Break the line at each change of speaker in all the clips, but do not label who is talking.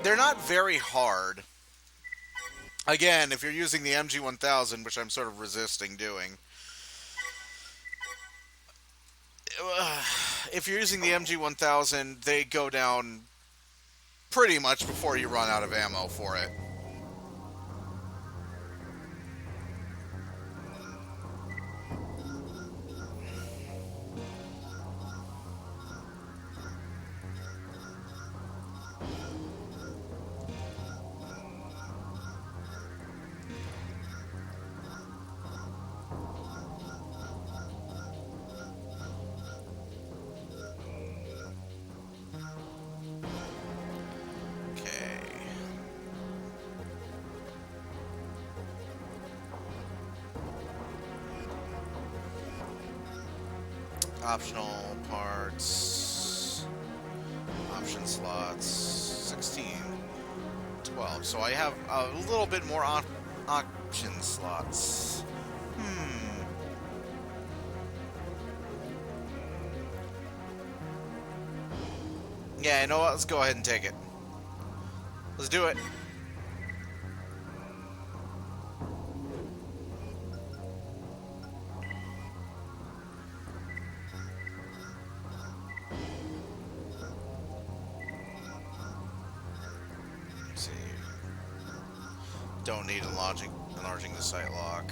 they're not very hard. Again, if you're using the MG1000, which I'm sort of resisting doing, if you're using the MG1000, they go down pretty much before you run out of ammo for it. Optional parts, option slots, 16, 12. So I have a little bit more option slots. Yeah, you know what? Let's go ahead and take it. Let's do it. Don't need enlarging the sight lock.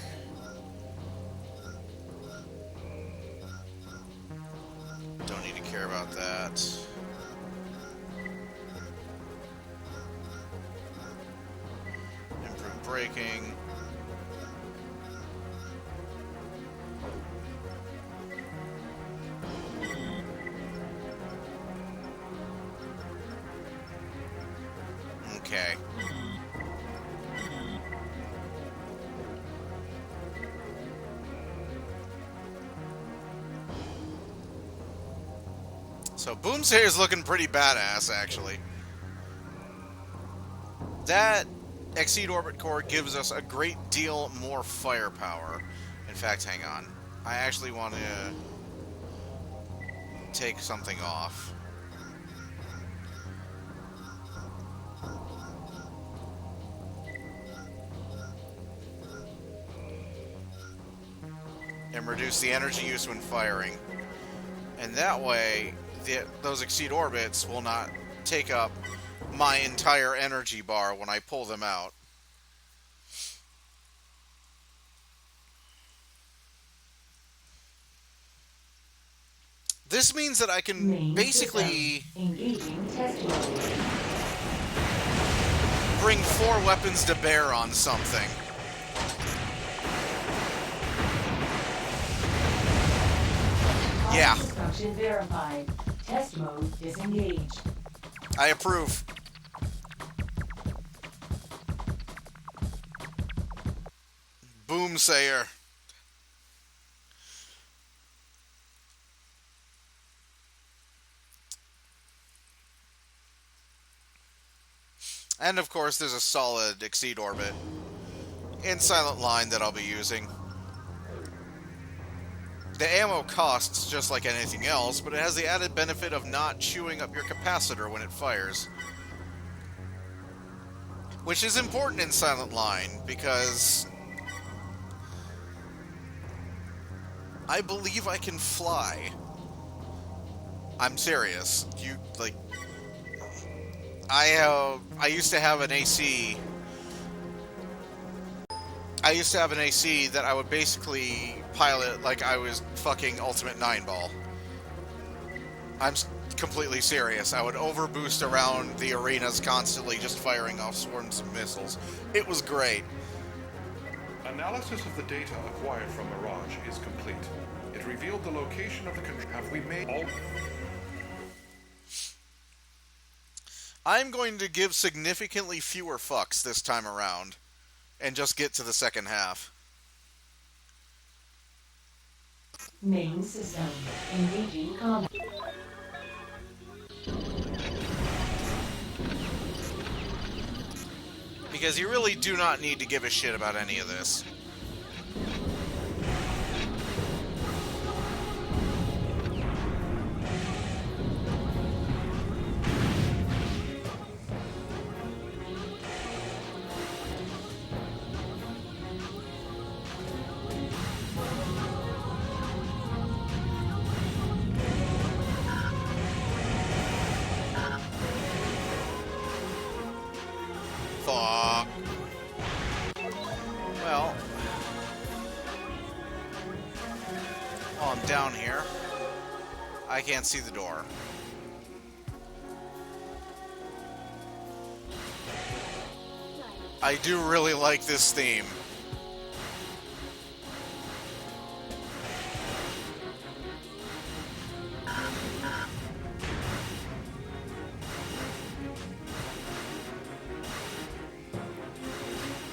Don't need to care about that. Improve braking. Okay. So Boomsayer's looking pretty badass, actually. That Exceed Orbit Core gives us a great deal more firepower. In fact, hang on. I actually want to take something off. And reduce the energy use when firing. And that way, those Exceed Orbits will not take up my entire energy bar when I pull them out. This means that I can basically bring 4 weapons to bear on something. Yeah.
Function verified. Test mode disengaged.
I approve. Boomsayer. And of course, there's a solid Exceed Orbit in Silent Line that I'll be using. The ammo costs just like anything else, but it has the added benefit of not chewing up your capacitor when it fires. Which is important in Silent Line, because I believe I can fly. I'm serious. I used to have an AC. I used to have an AC that I would basically pilot like I was fucking Ultimate 9-Ball. I'm completely serious. I would overboost around the arenas constantly, just firing off swarms of missiles. It was great.
Analysis of the data acquired from Mirage is complete. It revealed the location of the control. Have we made all...
I'm going to give significantly fewer fucks this time around, and just get to the second half.
Main system. Engaging combat.
Because you really do not need to give a shit about any of this. I can't see the door. I do really like this theme.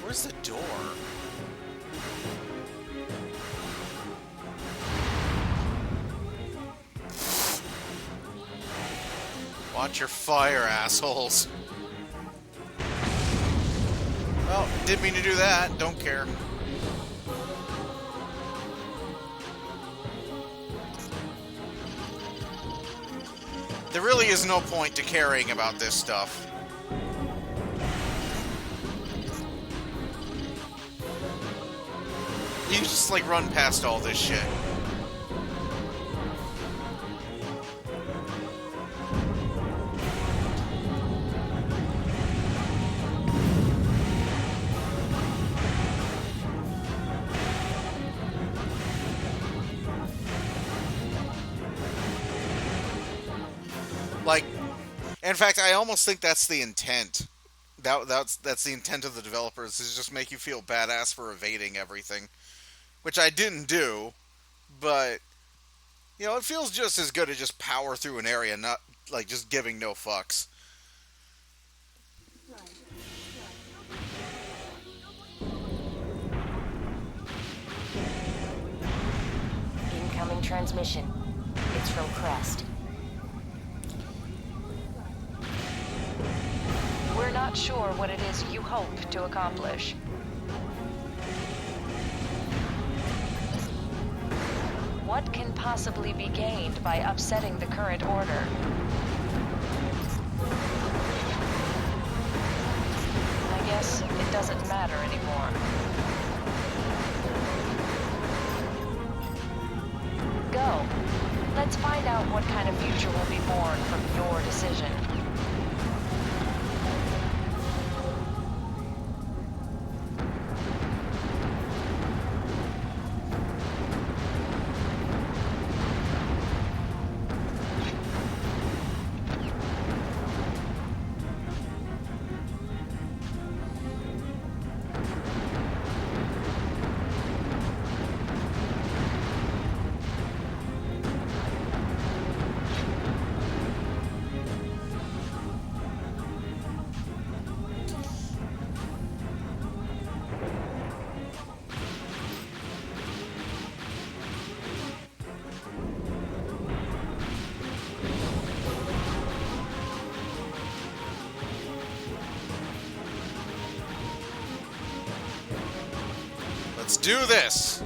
Where's the door? Watch your fire, assholes. Well, didn't mean to do that. Don't care. There really is no point to caring about this stuff. You just, like, run past all this shit. Like, in fact, I almost think that's the intent. That's the intent of the developers, is just make you feel badass for evading everything. Which I didn't do, but, you know, it feels just as good to just power through an area, not, like, just giving no fucks.
Incoming transmission. It's from Crest. We're not sure what it is you hope to accomplish. What can possibly be gained by upsetting the current order? I guess it doesn't matter anymore. Go. Let's find out what kind of future will be born from your decision.
Let's do this!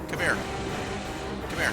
Come here. Come here.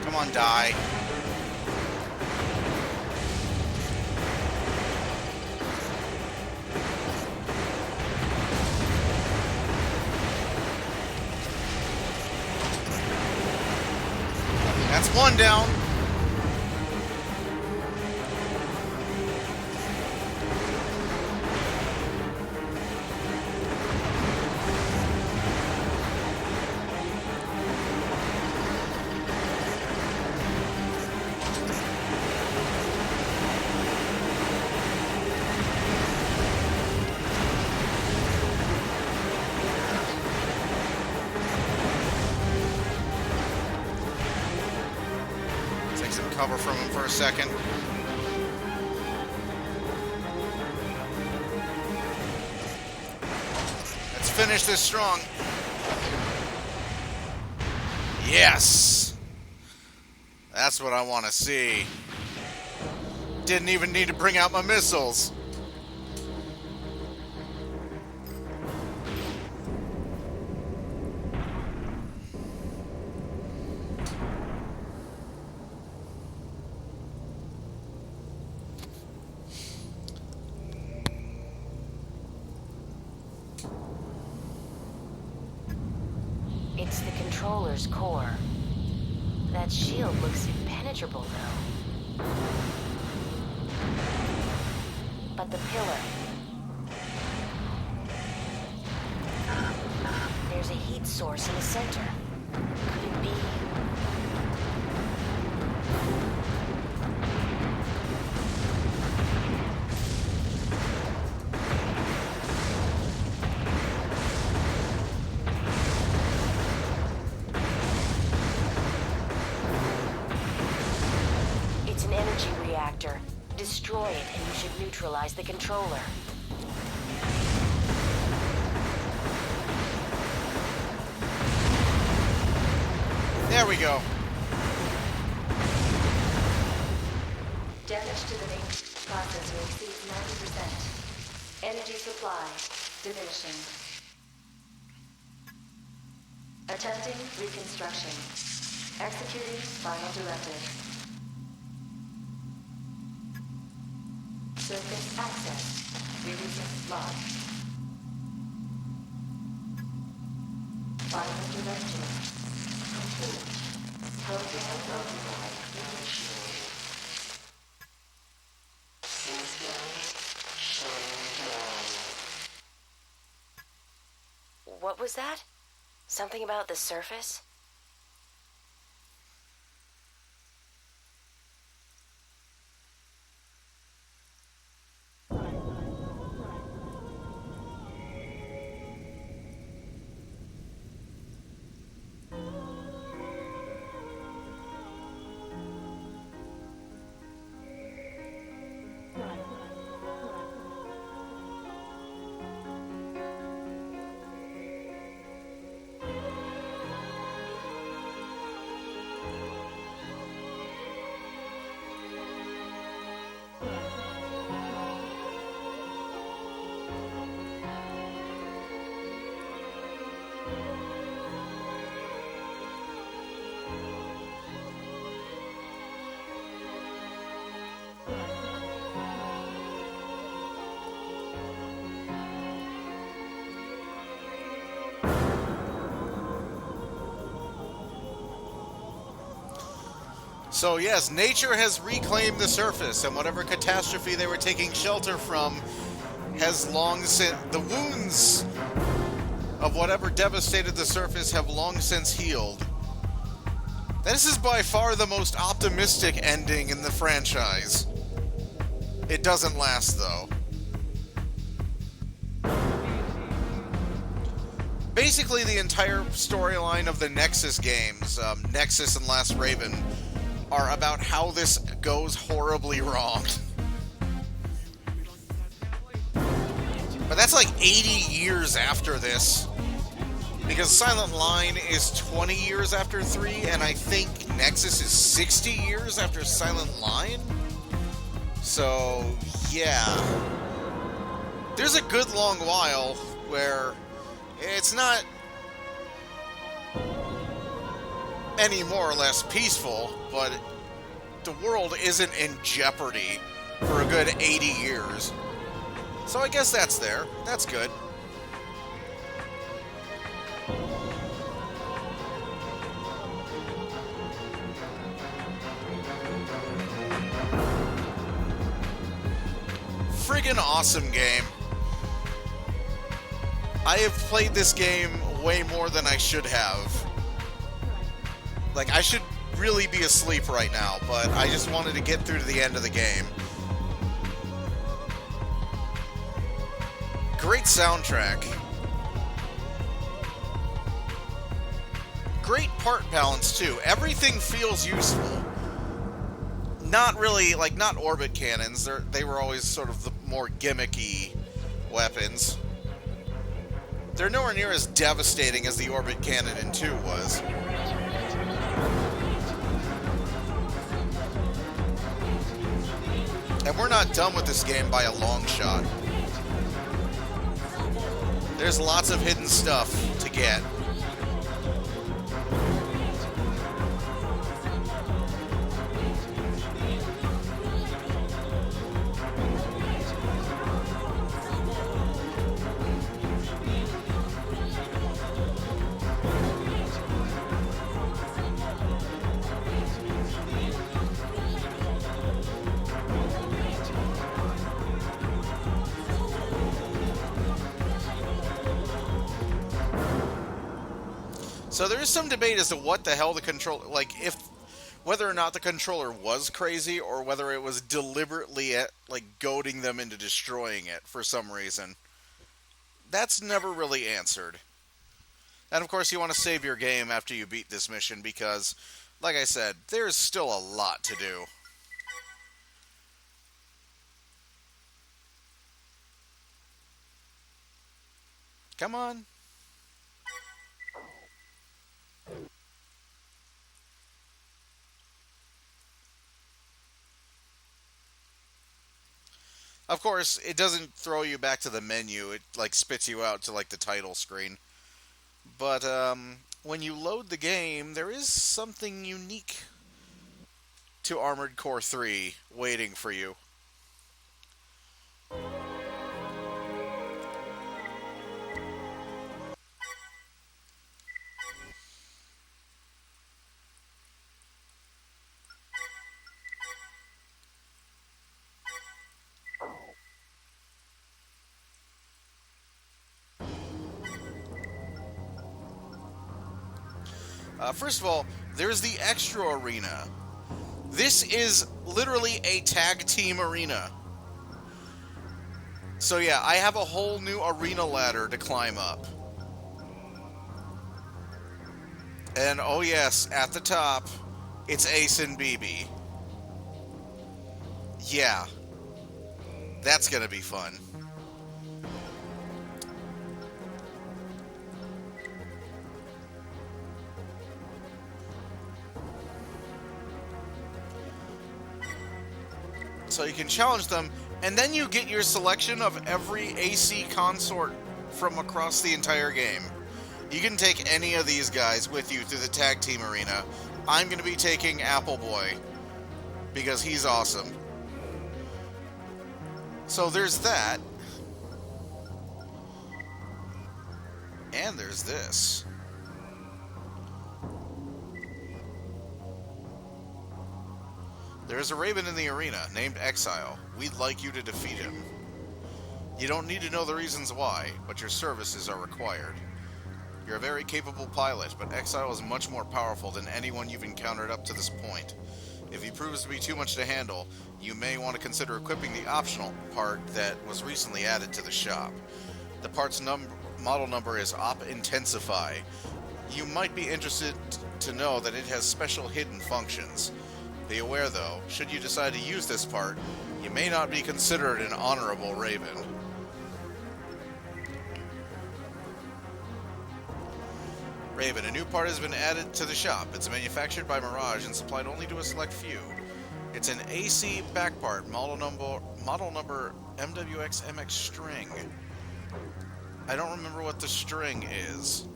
Come on, die. That's one one down. Take some cover from him for a second. Let's finish this strong. Yes! That's what I want to see. Didn't even need to bring out my missiles.
It's the controller's core. That shield looks impenetrable, though. But the pillar... There's a heat source in the center. Could it be... It's an energy reactor. Destroy it and you should neutralize the controller.
There we go.
Damage to the main processor exceeds 90%. Energy supply diminishing. Attempting reconstruction. Executing final directive. Surface access. Releasing log. Final directive. Complete. Program override initiated.
What was that? Something about the surface?
So yes, nature has reclaimed the surface, and whatever catastrophe they were taking shelter from has long since... The wounds of whatever devastated the surface have long since healed. This is by far the most optimistic ending in the franchise. It doesn't last, though. Basically, the entire storyline of the Nexus games, Nexus and Last Raven, are about how this goes horribly wrong. But that's like 80 years after this. Because Silent Line is 20 years after 3, and I think Nexus is 60 years after Silent Line? So, yeah. There's a good long while where it's not any more or less peaceful, but the world isn't in jeopardy for a good 80 years. So I guess that's there. That's good. friggin' awesome game. I have played this game way more than I should have. Like, I should really be asleep right now, but I just wanted to get through to the end of the game. Great soundtrack. Great part balance, too. Everything feels useful. Not really, like, not orbit cannons. They were always sort of the more gimmicky weapons. They're nowhere near as devastating as the orbit cannon in 2 was. And we're not done with this game by a long shot. There's lots of hidden stuff to get. So there is some debate as to what the hell the controller, like, whether or not the controller was crazy or whether it was deliberately, goading them into destroying it for some reason. That's never really answered. And of course you want to save your game after you beat this mission because, like I said, there's still a lot to do. Come on. Of course, it doesn't throw you back to the menu. It, spits you out to, the title screen. But, when you load the game, there is something unique to Armored Core 3 waiting for you. First of all, there's the extra arena. This is literally a tag team arena. So yeah, I have a whole new arena ladder to climb up. And oh yes, at the top, it's Ace and BB. Yeah. That's gonna be fun. So you can challenge them, and then you get your selection of every AC consort from across the entire game. You can take any of these guys with you through the tag team arena. I'm going to be taking Appleboy, because he's awesome. So there's that. And there's this. There's a Raven in the arena, named Exile. We'd like you to defeat him. You don't need to know the reasons why, but your services are required. You're a very capable pilot, but Exile is much more powerful than anyone you've encountered up to this point. If he proves to be too much to handle, you may want to consider equipping the optional part that was recently added to the shop. The part's model number is Op Intensify. You might be interested to know that it has special hidden functions. Be aware, though, should you decide to use this part, you may not be considered an honorable Raven. Raven, a new part has been added to the shop. It's manufactured by Mirage and supplied only to a select few. It's an AC back part, model number MWX-MX string. I don't remember what the string is.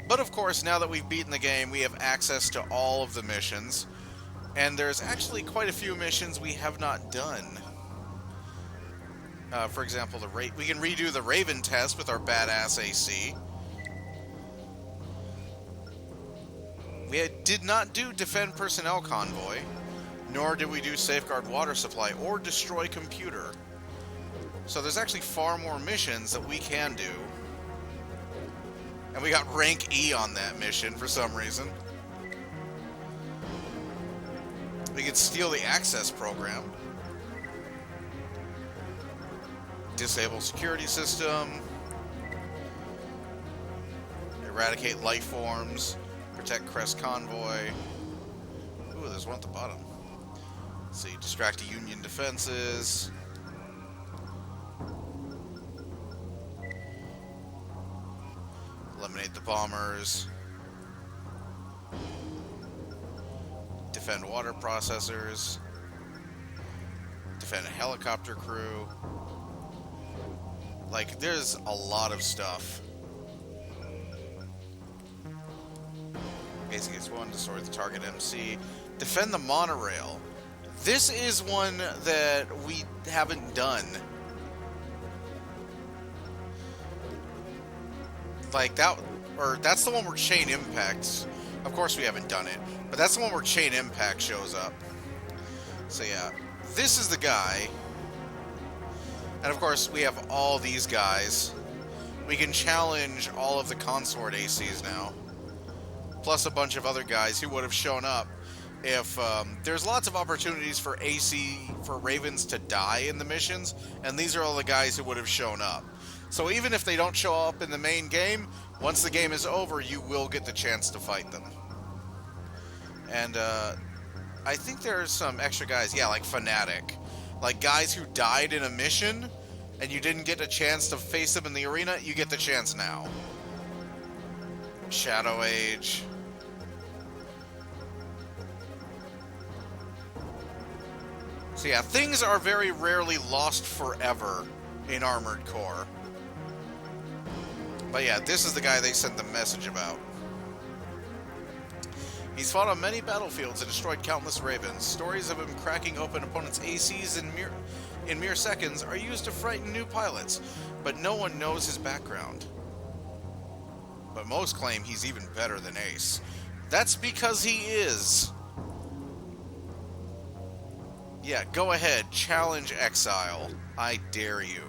But of course, now that we've beaten the game, we have access to all of the missions. And there's actually quite a few missions we have not done. For example, we can redo the Raven test with our badass AC. We did not do Defend Personnel Convoy, nor did we do Safeguard Water Supply or Destroy Computer. So there's actually far more missions that we can do. And we got rank E on that mission for some reason. We could steal the access program. Disable security system. Eradicate life forms. Protect Crest convoy. Ooh, there's one at the bottom. Let's see, distract the Union defenses. Eliminate the bombers. Defend water processors. Defend a helicopter crew. Like, there's a lot of stuff. Basic gets one, destroy the target MC. Defend the monorail. This is one that we haven't done. Like that, or that's the one where Chain Impact. Of course we haven't done it, but that's the one where Chain Impact shows up. So yeah, this is the guy. And of course we have all these guys. We can challenge all of the consort ACs now. Plus a bunch of other guys who would have shown up if there's lots of opportunities for Ravens to die in the missions, and these are all the guys who would have shown up. So even if they don't show up in the main game, once the game is over, you will get the chance to fight them. And I think there's some extra guys, yeah, like Fanatic. Like guys who died in a mission, and you didn't get a chance to face them in the arena, you get the chance now. Shadow Age. So yeah, things are very rarely lost forever in Armored Core. But yeah, this is the guy they sent the message about. He's fought on many battlefields and destroyed countless Ravens. Stories of him cracking open opponents' ACs in mere seconds are used to frighten new pilots, but no one knows his background. But most claim he's even better than Ace. That's because he is. Yeah, go ahead, challenge Exile. I dare you.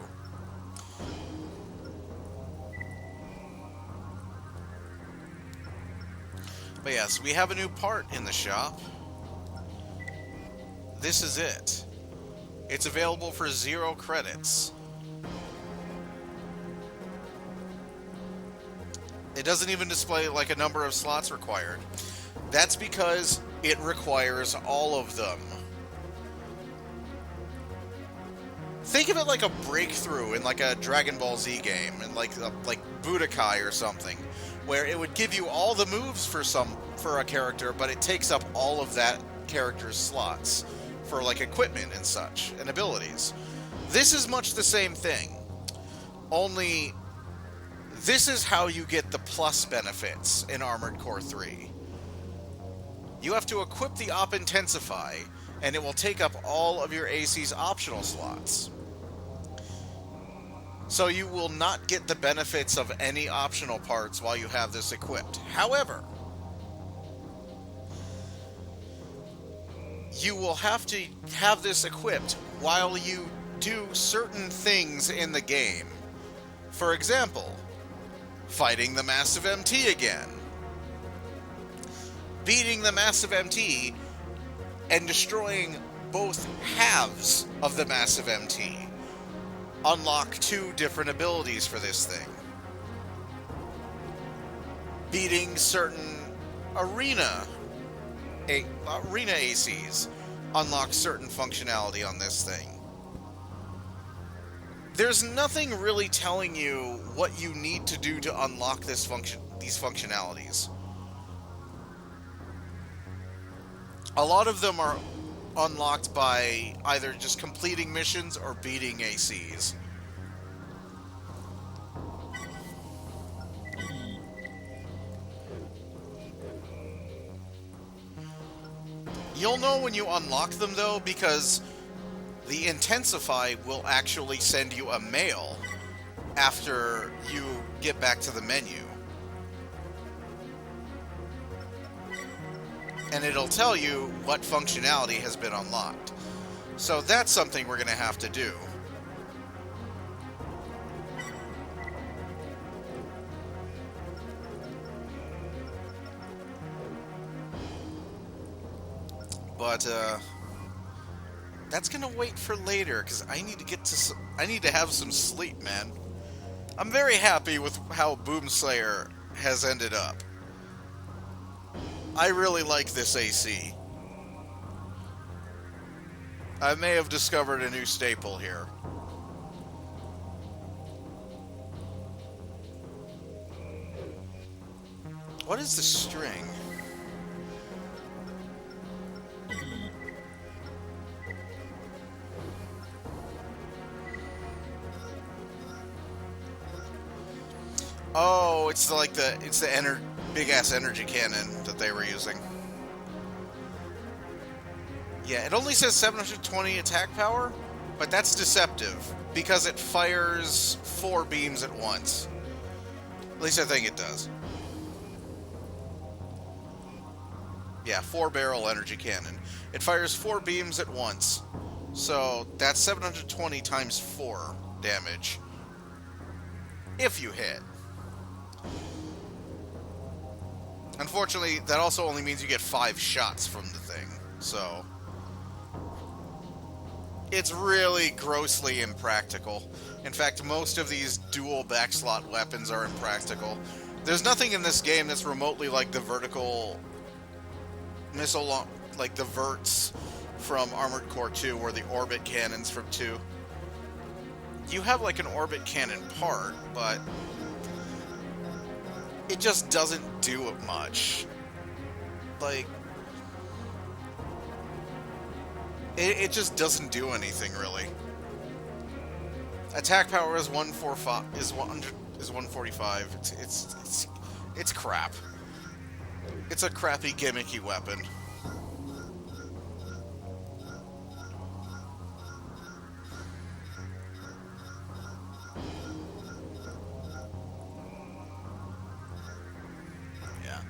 But yes, we have a new part in the shop. This is it. It's available for 0 credits. It doesn't even display like a number of slots required. That's because it requires all of them. Think of it like a breakthrough in like a Dragon Ball Z game, and like Budokai or something, where it would give you all the moves for a character, but it takes up all of that character's slots for like equipment and such and abilities. This is much the same thing, only this is how you get the plus benefits in Armored Core 3. You have to equip the Op Intensify, and it will take up all of your AC's optional slots. So you will not get the benefits of any optional parts while you have this equipped. However, you will have to have this equipped while you do certain things in the game. For example, fighting the Massive MT again. Beating the Massive MT and destroying both halves of the Massive MT. Unlock 2 different abilities for this thing. Beating certain arena ACs. Unlock certain functionality on this thing. There's nothing really telling you what you need to do to unlock these functionalities. A lot of them are unlocked by either just completing missions or beating ACs. You'll know when you unlock them though, because the Intensify will actually send you a mail after you get back to the menu. And it'll tell you what functionality has been unlocked. So that's something we're going to have to do. But that's gonna wait for later because I need to I need to have some sleep, man. I'm very happy with how Boomslayer has ended up. I really like this AC. I may have discovered a new staple here. What is the string? Oh, it's the big ass energy cannon that they were using. Yeah, it only says 720 attack power, but that's deceptive because it fires 4 beams at once. At least I think it does. Yeah, 4-barrel energy cannon. It fires 4 beams at once. So that's 720 times 4 damage. If you hit. Unfortunately, that also only means you get 5 shots from the thing. So it's really grossly impractical. In fact, most of these dual backslot weapons are impractical. There's nothing in this game that's remotely like the vertical missile, like the verts from Armored Core 2 or the orbit cannons from 2. You have like an orbit cannon part, but it just doesn't do it much. Like, it just doesn't do anything really. Attack power is 145. Is 145. It's crap. It's a crappy gimmicky weapon. Yeah.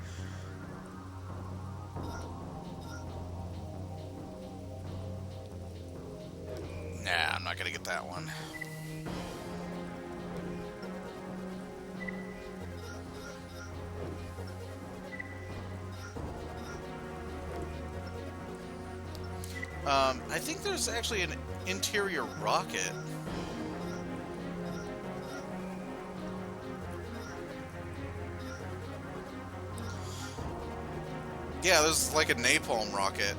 Nah, I'm not gonna get that one. I think there's actually an interior rocket. Yeah, there's like a napalm rocket.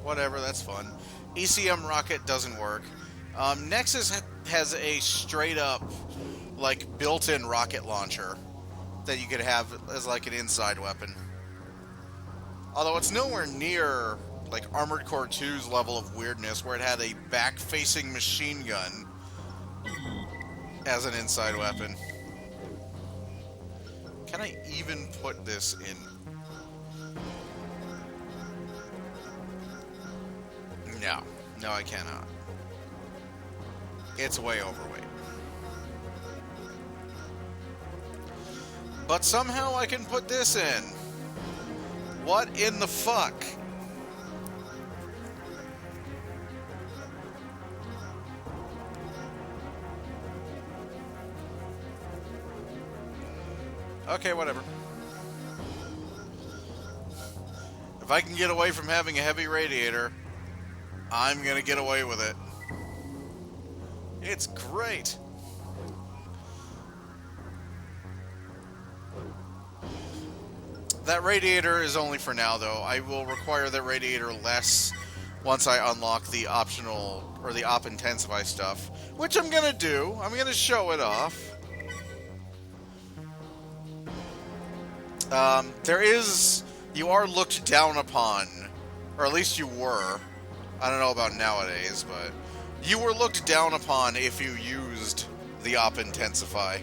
Whatever, that's fun. ECM rocket doesn't work. Nexus has a straight up, like, built-in rocket launcher that you could have as like an inside weapon. Although it's nowhere near like Armored Core 2's level of weirdness where it had a back-facing machine gun as an inside weapon. Can I even put this in? No. No, I cannot. It's way overweight. But somehow I can put this in. What in the fuck? Okay, whatever. If I can get away from having a heavy radiator, I'm gonna get away with it. It's great. That radiator is only for now, though. I will require that radiator less once I unlock the optional, or the op intensify stuff, which I'm gonna do. I'm gonna show it off. You are looked down upon, or at least you were. I don't know about nowadays, but you were looked down upon if you used the op intensify.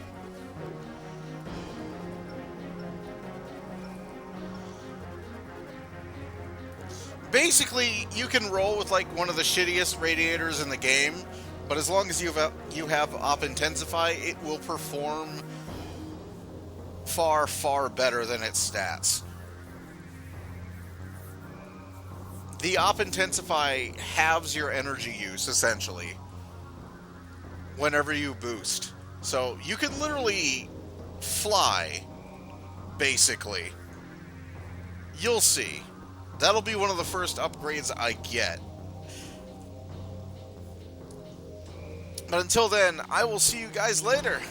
Basically, you can roll with like one of the shittiest radiators in the game, but as long as you have op intensify, it will perform far, far better than its stats. The op intensify halves your energy use essentially whenever you boost. So you can literally fly basically. You'll see. That'll be one of the first upgrades I get. But until then, I will see you guys later.